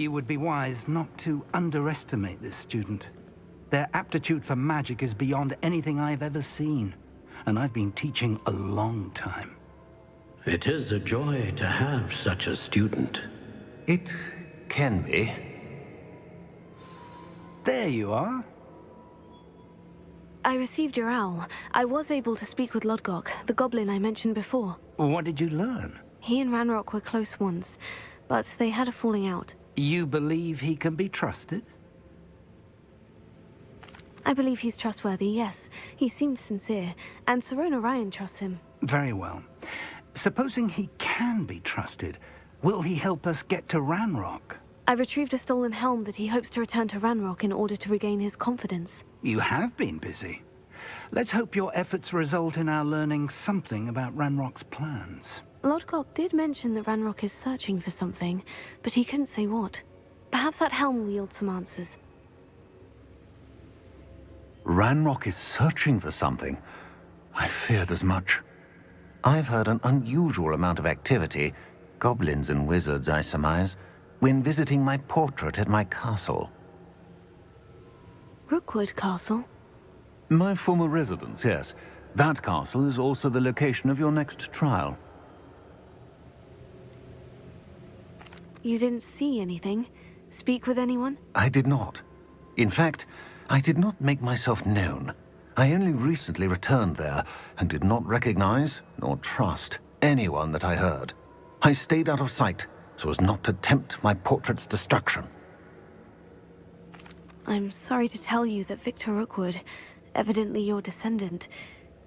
You would be wise not to underestimate this student. Their aptitude for magic is beyond anything I've ever seen, and I've been teaching a long time. It is a joy to have such a student. It can be. There you are. I received your owl. I was able to speak with Lodgok, the goblin I mentioned before. What did you learn? He and Ranrock were close once, but they had a falling out. You believe he can be trusted? I believe he's trustworthy, yes. He seemed sincere, and Sirona Ryan trusts him. Very well. Supposing he can be trusted, will he help us get to Ranrock? I retrieved a stolen helm that he hopes to return to Ranrock in order to regain his confidence. You have been busy. Let's hope your efforts result in our learning something about Ranrock's plans. Lodgok did mention that Ranrock is searching for something, but he couldn't say what. Perhaps that helm will yield some answers. Ranrock is searching for something. I feared as much. I've heard an unusual amount of activity, goblins and wizards, I surmise, when visiting my portrait at my castle. Rookwood Castle? My former residence, yes. That castle is also the location of your next trial. You didn't see anything? Speak with anyone? I did not. In fact, I did not make myself known. I only recently returned there and did not recognize nor trust anyone that I heard. I stayed out of sight so as not to tempt my portrait's destruction. I'm sorry to tell you that Victor Rookwood, evidently your descendant,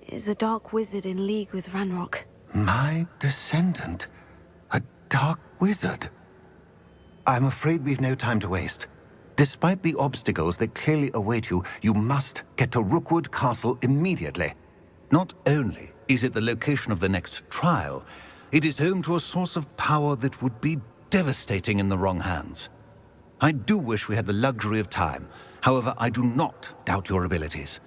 is a dark wizard in league with Ranrock. My descendant? A dark wizard? I'm afraid we've no time to waste. Despite the obstacles that clearly await you, you must get to Rookwood Castle immediately. Not only is it the location of the next trial, it is home to a source of power that would be devastating in the wrong hands. I do wish we had the luxury of time. However, I do not doubt your abilities.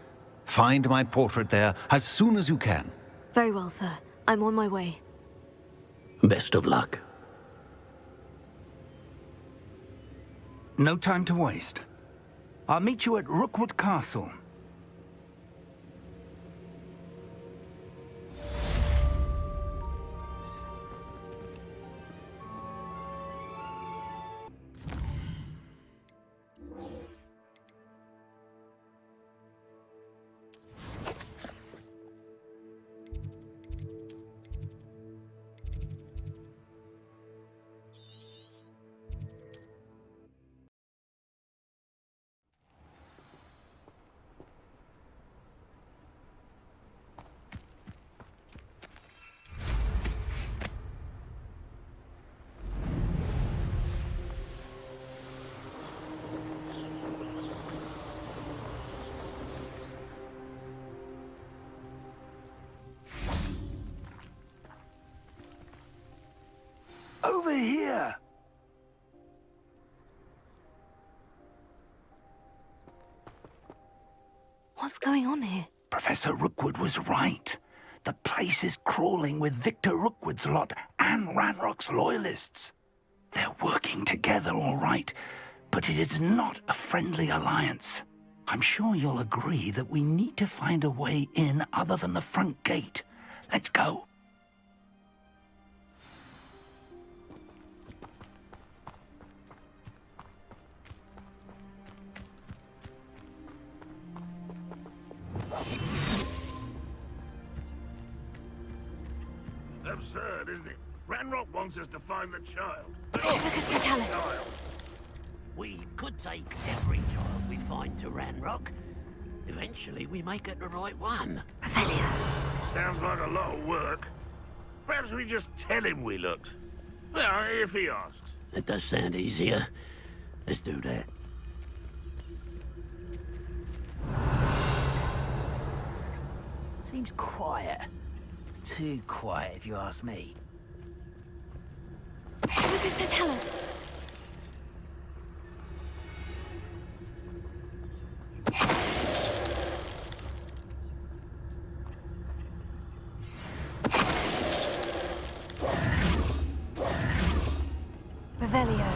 Find my portrait there as soon as you can. Very well, sir. I'm on my way. Best of luck. No time to waste. I'll meet you at Rookwood Castle. Over here! What's going on here? Professor Rookwood was right. The place is crawling with Victor Rookwood's lot and Ranrock's loyalists. They're working together, all right, but it is not a friendly alliance. I'm sure you'll agree that we need to find a way in other than the front gate. Let's go. Absurd, isn't it? Ranrock wants us to find the child. Focus Totalis. We could take every child we find to Ranrock. Eventually, we may get the right one. Revelio. Sounds like a lot of work. Perhaps we just tell him we looked. Well, if he asks. It does sound easier. Let's do that. Seems quiet. Too quiet, if you ask me. Focus Totalis. Revelio.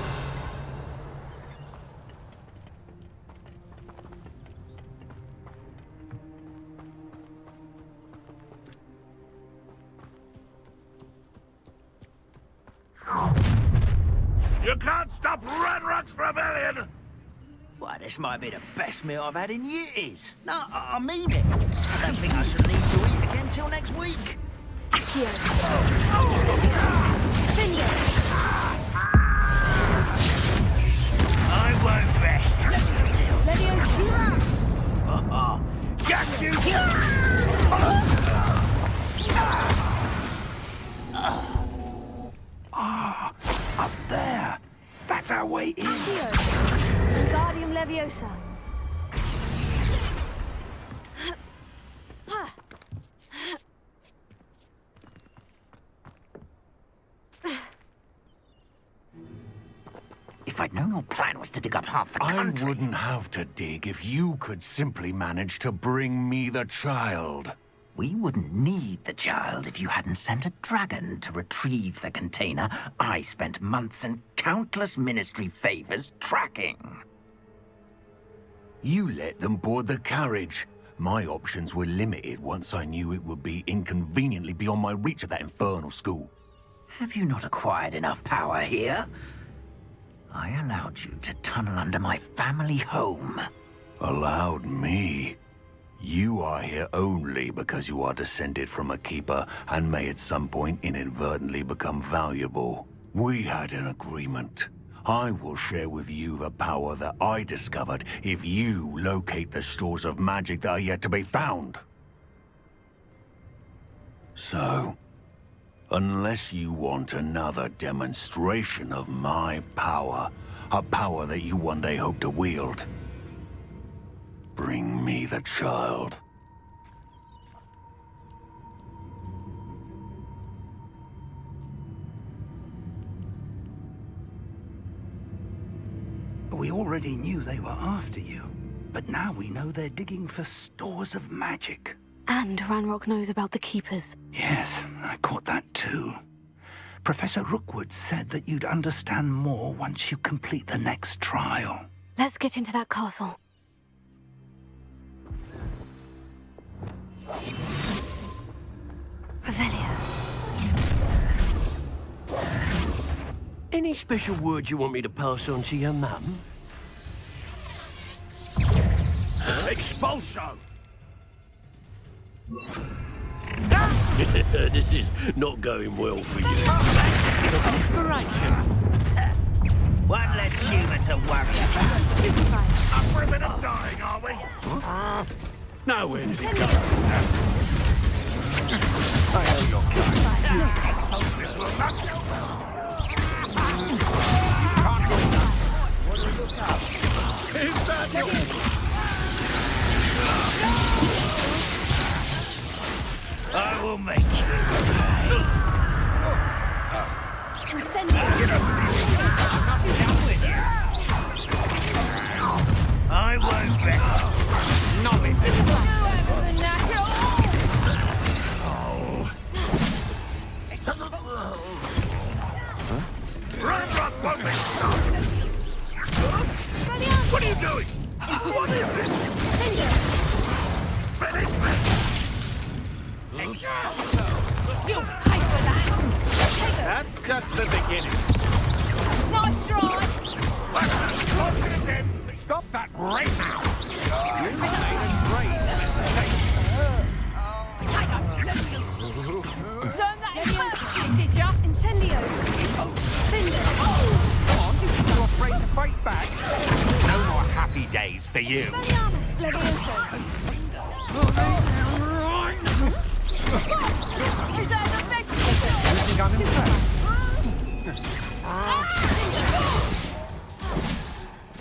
You can't stop Ranrock's rebellion! Why, this might be the best meal I've had in years. No, I mean it. I don't think I should need to eat again till next week. Accio. Finger. I won't rest. Leviosa. Got you! Up there. That's our way in. Accio. Wingardium Leviosa. If I'd known your plan was to dig up half the country... I wouldn't have to dig if you could simply manage to bring me the child. We wouldn't need the child if you hadn't sent a dragon to retrieve the container I spent months and countless ministry favors tracking. You let them board the carriage. My options were limited once I knew it would be inconveniently beyond my reach at that infernal school. Have you not acquired enough power here? I allowed you to tunnel under my family home. Allowed me? You are here only because you are descended from a keeper and may at some point inadvertently become valuable. We had an agreement. I will share with you the power that I discovered if you locate the stores of magic that are yet to be found. So, unless you want another demonstration of my power, a power that you one day hope to wield, bring me the child. We already knew they were after you, but now we know they're digging for stores of magic. And Ranrock knows about the Keepers. Yes, I caught that too. Professor Rookwood said that you'd understand more once you complete the next trial. Let's get into that castle. Revelio. Any special words you want me to pass on to your mum? Expulso! This is not going well for you. Inspiration. One less human to worry about. Stupefy. Up for a bit of dying, are we? Nowhere to go. This will not go well. Is that your... I will make you I won't rest. Ranrock won't be stopped! What are you doing? What is this? Finish me! You'll pay for that! That's just the beginning. Nice try! Stop that right now! You made a great Learn that in first year, did ya? Incendio. Finder. mistake. You're afraid to fight back? No more happy days for you. Expelliarmus. Levioso. Is that the best? You think I'm impressed?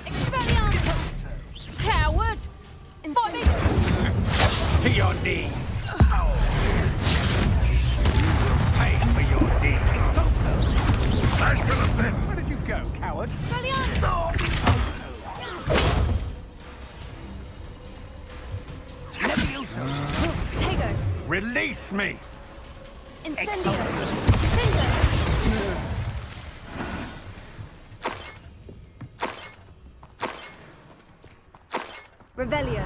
Expelliarmus. Coward. Fight To your knees. Pay for your deeds. Where did you go, coward? Tego. Release me! Incendio. Finder. Revelio.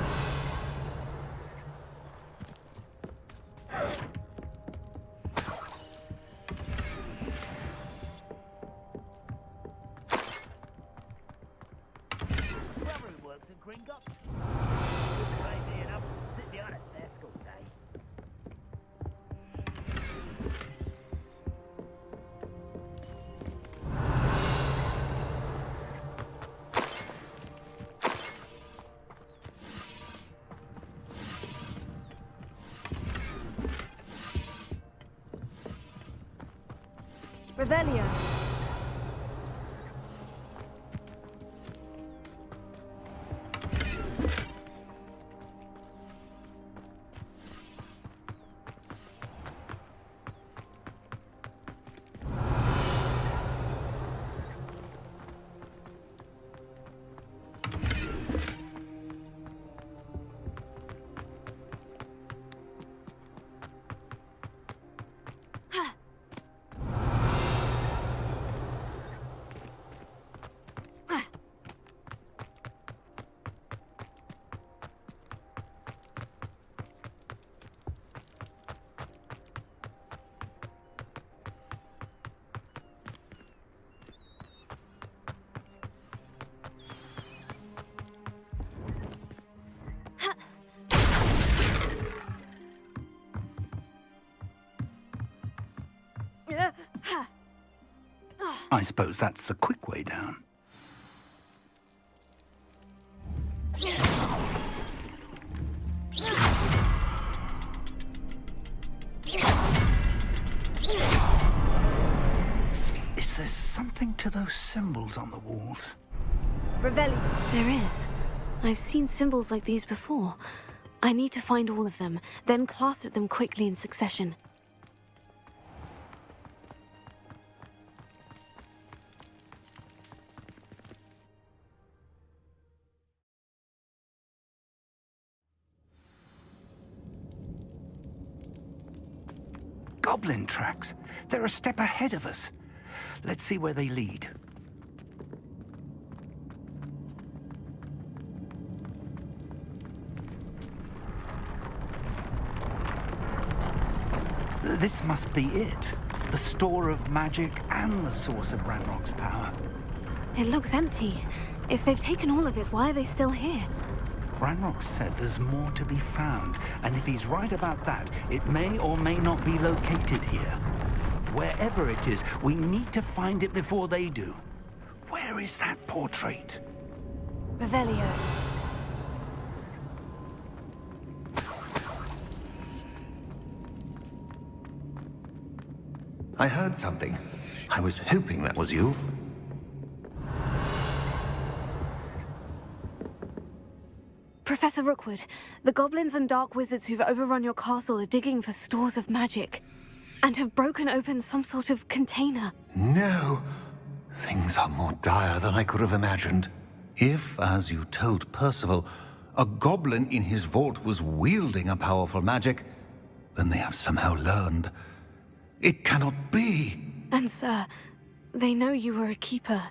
Revelio. I suppose that's the quick way down. Is there something to those symbols on the walls? Revelio. There is. I've seen symbols like these before. I need to find all of them, then cast at them quickly in succession. Goblin tracks. They're a step ahead of us. Let's see where they lead. This must be it. The store of magic and the source of Ranrock's power. It looks empty. If they've taken all of it, why are they still here? Ranrock said there's more to be found, and if he's right about that, it may or may not be located here. Wherever it is, we need to find it before they do. Where is that portrait? Revelio. I heard something. I was hoping that was you. Professor Rookwood, the goblins and dark wizards who've overrun your castle are digging for stores of magic, and have broken open some sort of container. No. Things are more dire than I could have imagined. If, as you told Percival, a goblin in his vault was wielding a powerful magic, then they have somehow learned. It cannot be. And sir, they know you were a keeper.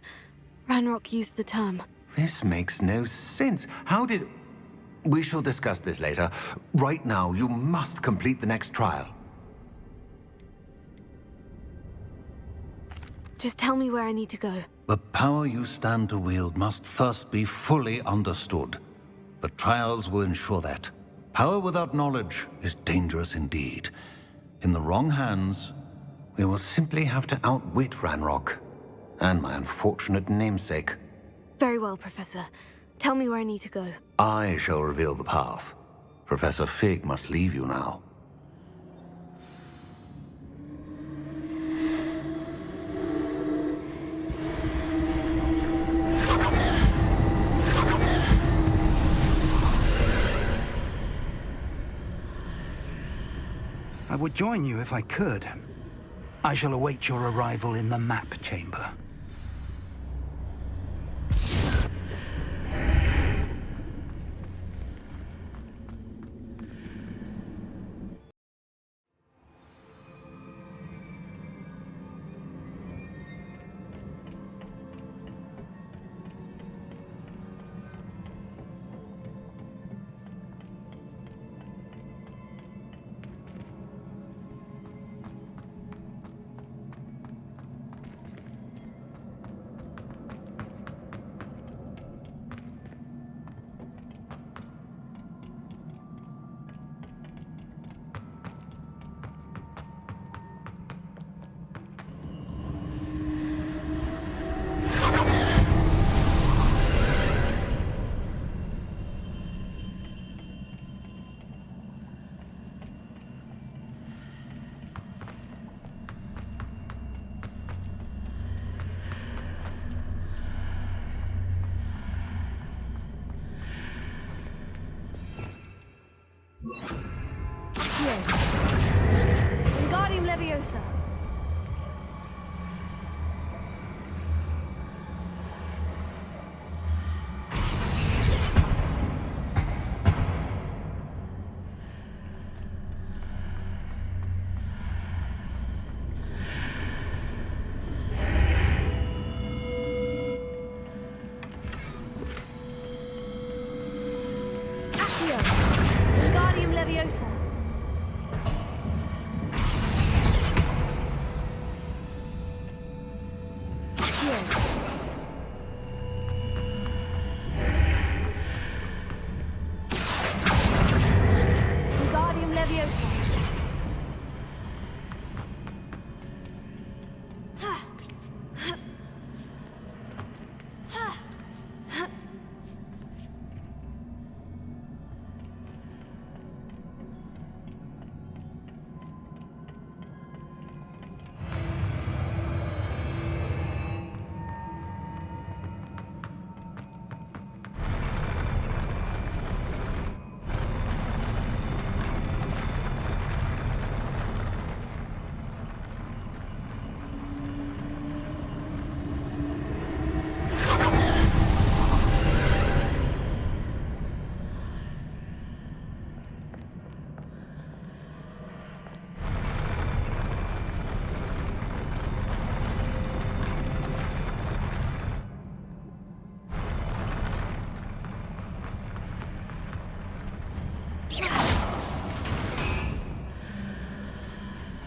Ranrock used the term. This makes no sense. How did... We shall discuss this later. Right now, you must complete the next trial. Just tell me where I need to go. The power you stand to wield must first be fully understood. The trials will ensure that. Power without knowledge is dangerous indeed. In the wrong hands, we will simply have to outwit Ranrock and my unfortunate namesake. Very well, Professor. Tell me where I need to go. I shall reveal the path. Professor Fig must leave you now. I would join you if I could. I shall await your arrival in the map chamber. Accio. Wingardium Leviosa. Accio. Wingardium Leviosa. Accio. Wingardium Leviosa.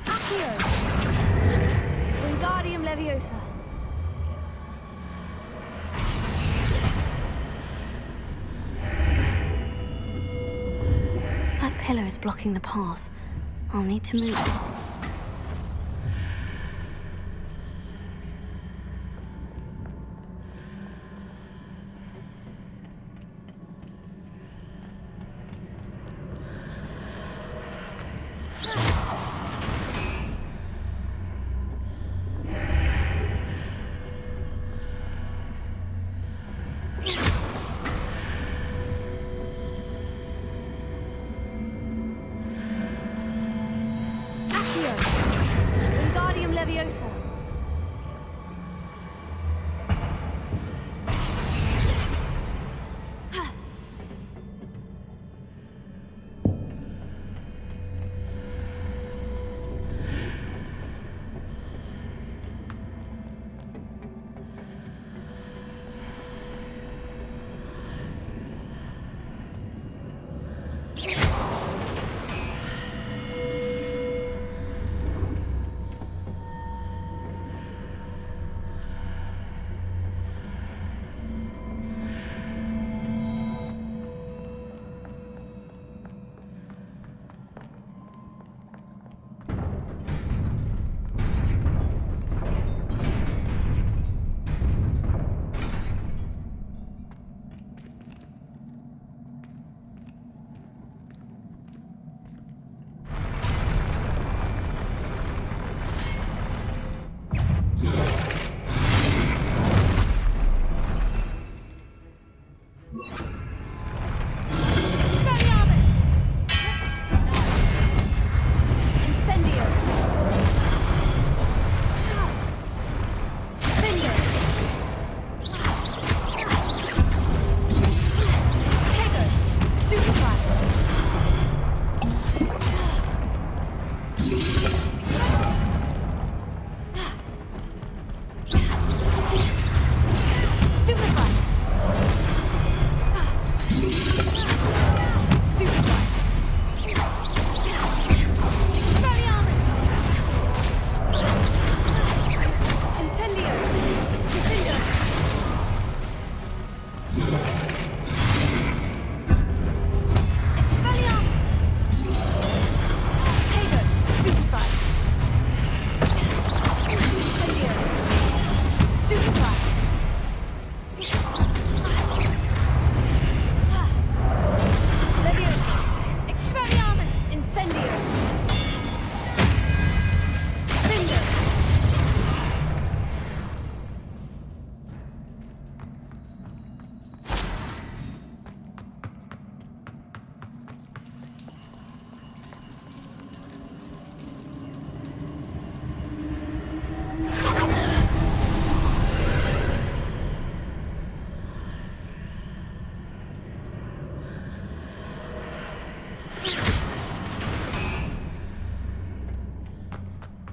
Accio. Wingardium Leviosa. That pillar is blocking the path. I'll need to move. Accio. Wingardium Leviosa.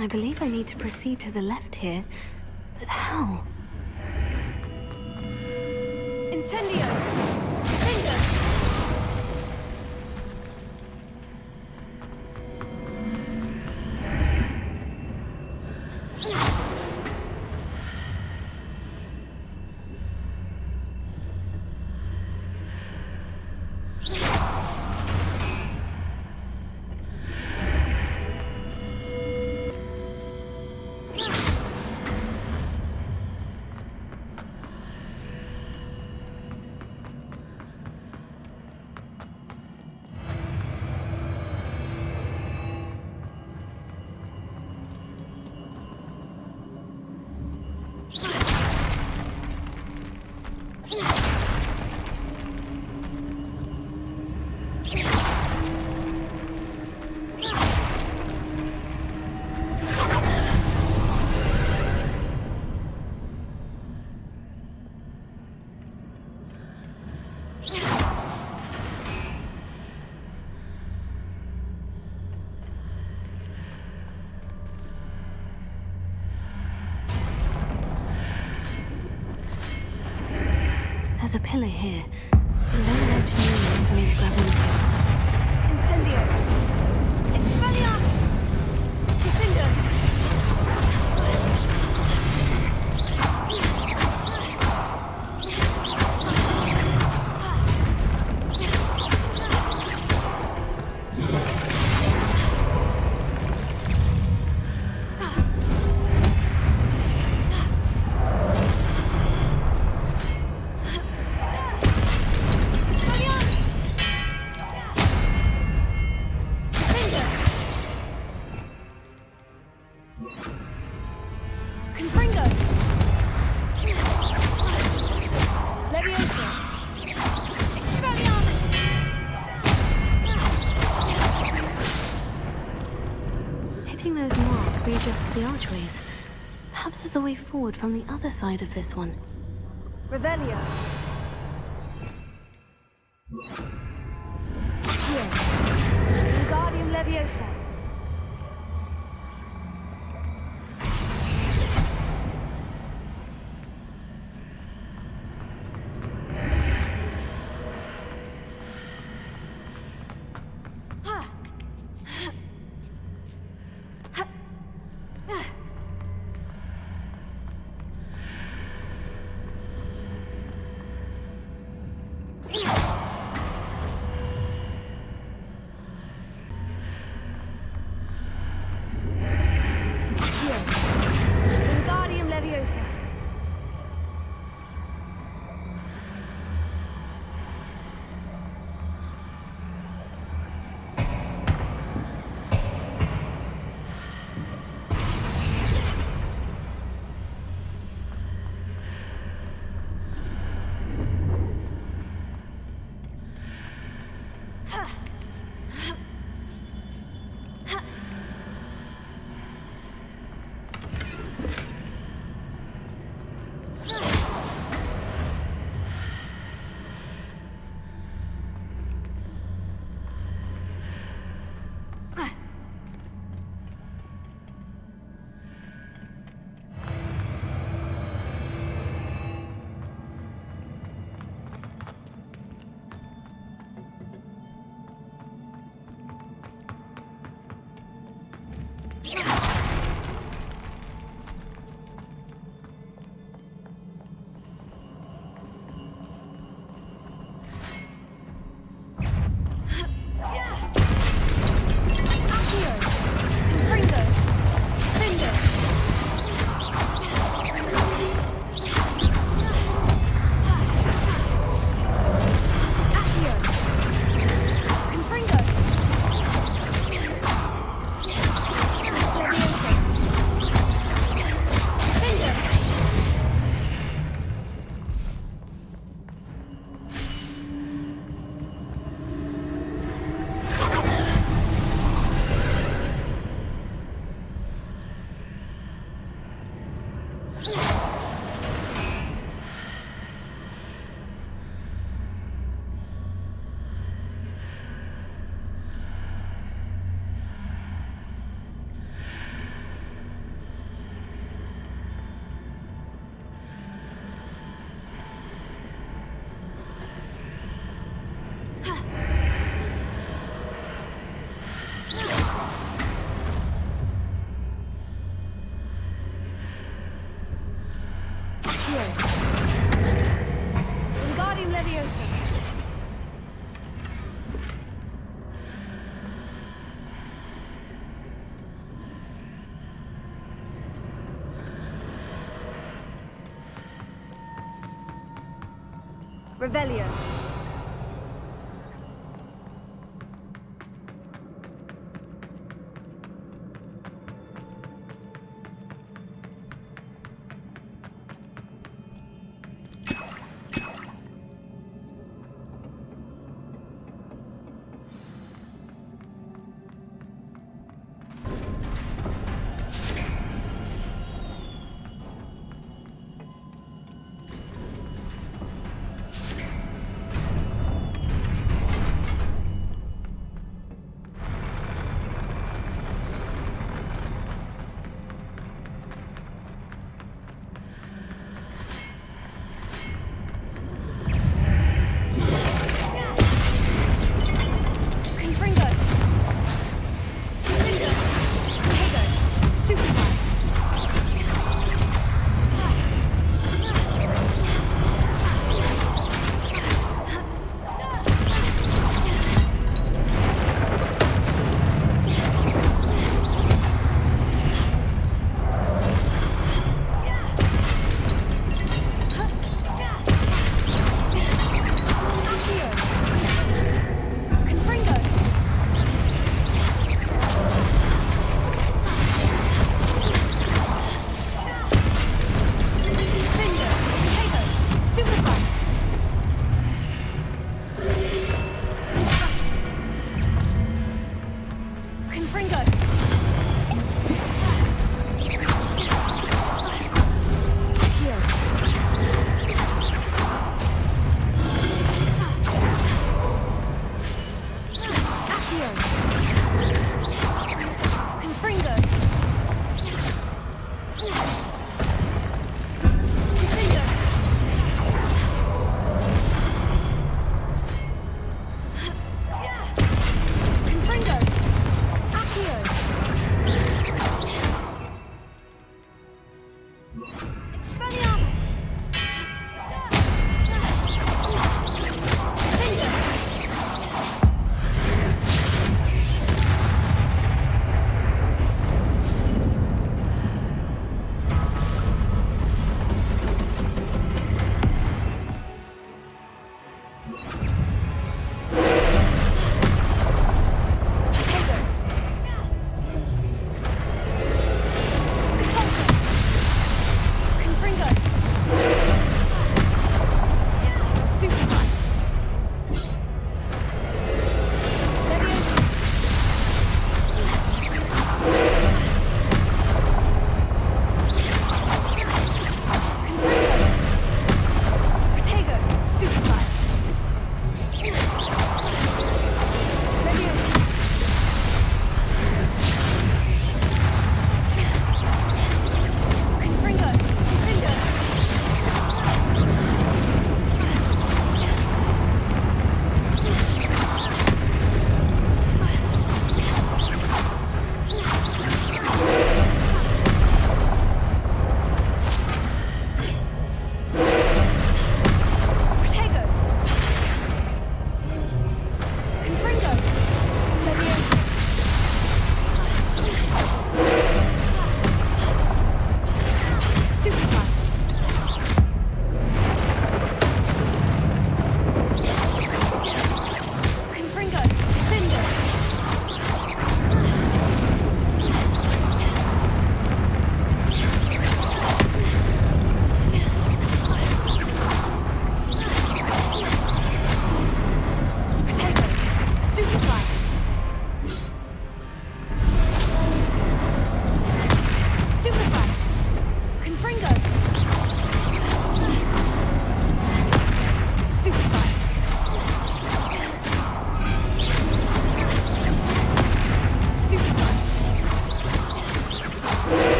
I believe I need to proceed to the left here, but how? Incendio! Defender! There's a pillar here, but no ledge near enough for me to grab onto. Incendio! Expelliarmus! Defender! Readjusts the archways. Perhaps there's a way forward from the other side of this one. Revelio. Here. Wingardium Leviosa. Revelio.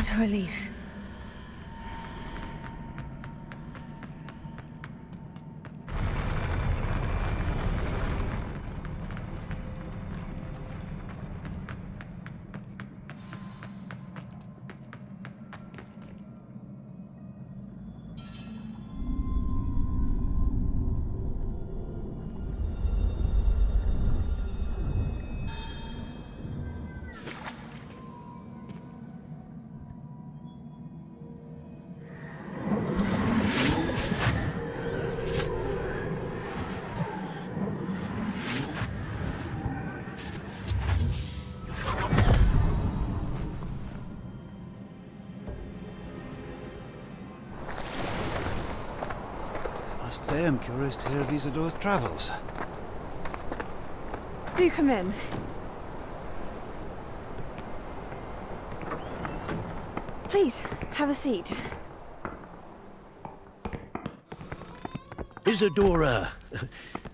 What a relief. I must say I'm curious to hear of Isidore's travels. Do come in. Please, have a seat. Isadora,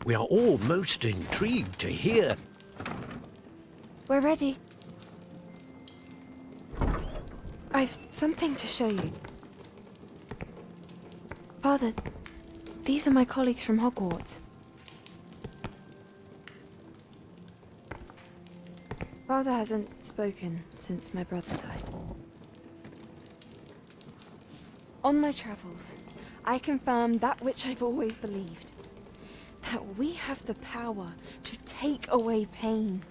we are all most intrigued to hear. We're ready. I've something to show you. Father, these are my colleagues from Hogwarts. Father hasn't spoken since my brother died. On my travels, I confirmed that which I've always believed. That we have the power to take away pain.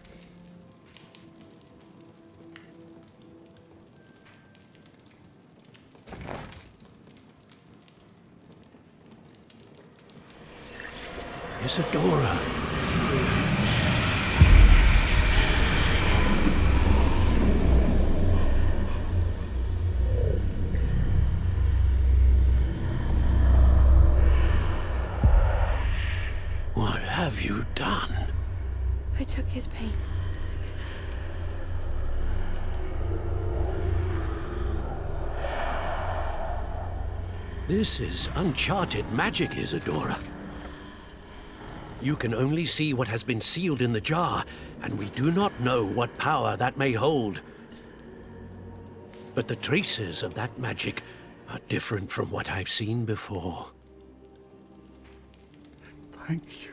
Isadora. What have you done? I took his pain. This is uncharted magic, Isadora. You can only see what has been sealed in the jar, and we do not know what power that may hold. But the traces of that magic are different from what I've seen before. Thank you.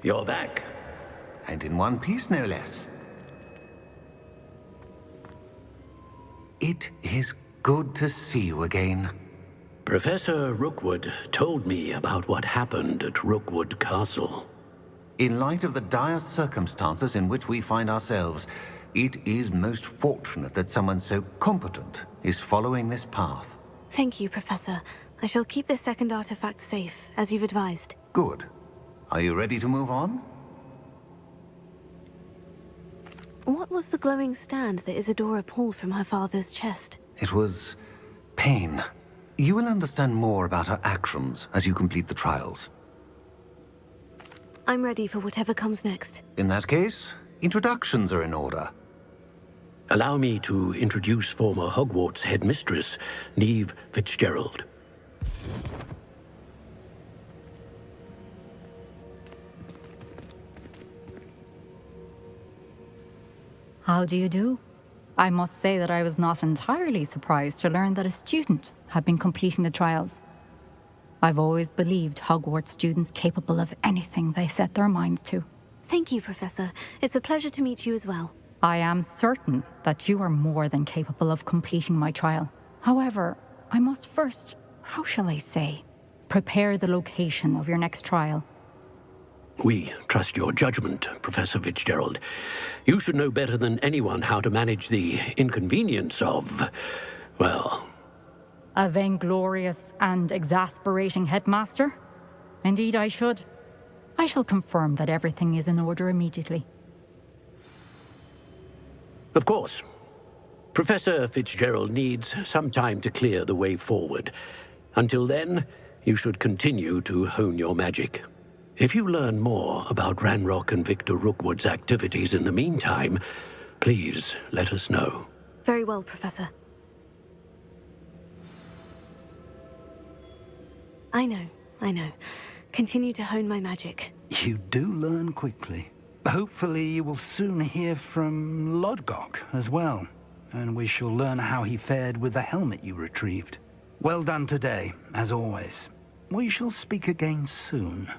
You're back. And in one piece, no less. It is good to see you again. Professor Rookwood told me about what happened at Rookwood Castle. In light of the dire circumstances in which we find ourselves, it is most fortunate that someone so competent is following this path. Thank you, Professor. I shall keep this second artifact safe, as you've advised. Good. Are you ready to move on? What was the glowing stand that Isadora pulled from her father's chest? It was pain. You will understand more about her actions as you complete the trials. I'm ready for whatever comes next. In that case, introductions are in order. Allow me to introduce former Hogwarts headmistress, Neve Fitzgerald. How do you do? I must say that I was not entirely surprised to learn that a student had been completing the trials. I've always believed Hogwarts students capable of anything they set their minds to. Thank you, Professor. It's a pleasure to meet you as well. I am certain that you are more than capable of completing my trial. However, I must first, how shall I say, prepare the location of your next trial. We trust your judgment, Professor Fitzgerald. You should know better than anyone how to manage the inconvenience of, well, A vainglorious and exasperating headmaster? Indeed, I should. I shall confirm that everything is in order immediately. Of course. Professor Fitzgerald needs some time to clear the way forward. Until then, you should continue to hone your magic. If you learn more about Ranrock and Victor Rookwood's activities in the meantime, please let us know. Very well, Professor. I know. Continue to hone my magic. You do learn quickly. Hopefully you will soon hear from Lodgok as well, and we shall learn how he fared with the helmet you retrieved. Well done today, as always. We shall speak again soon.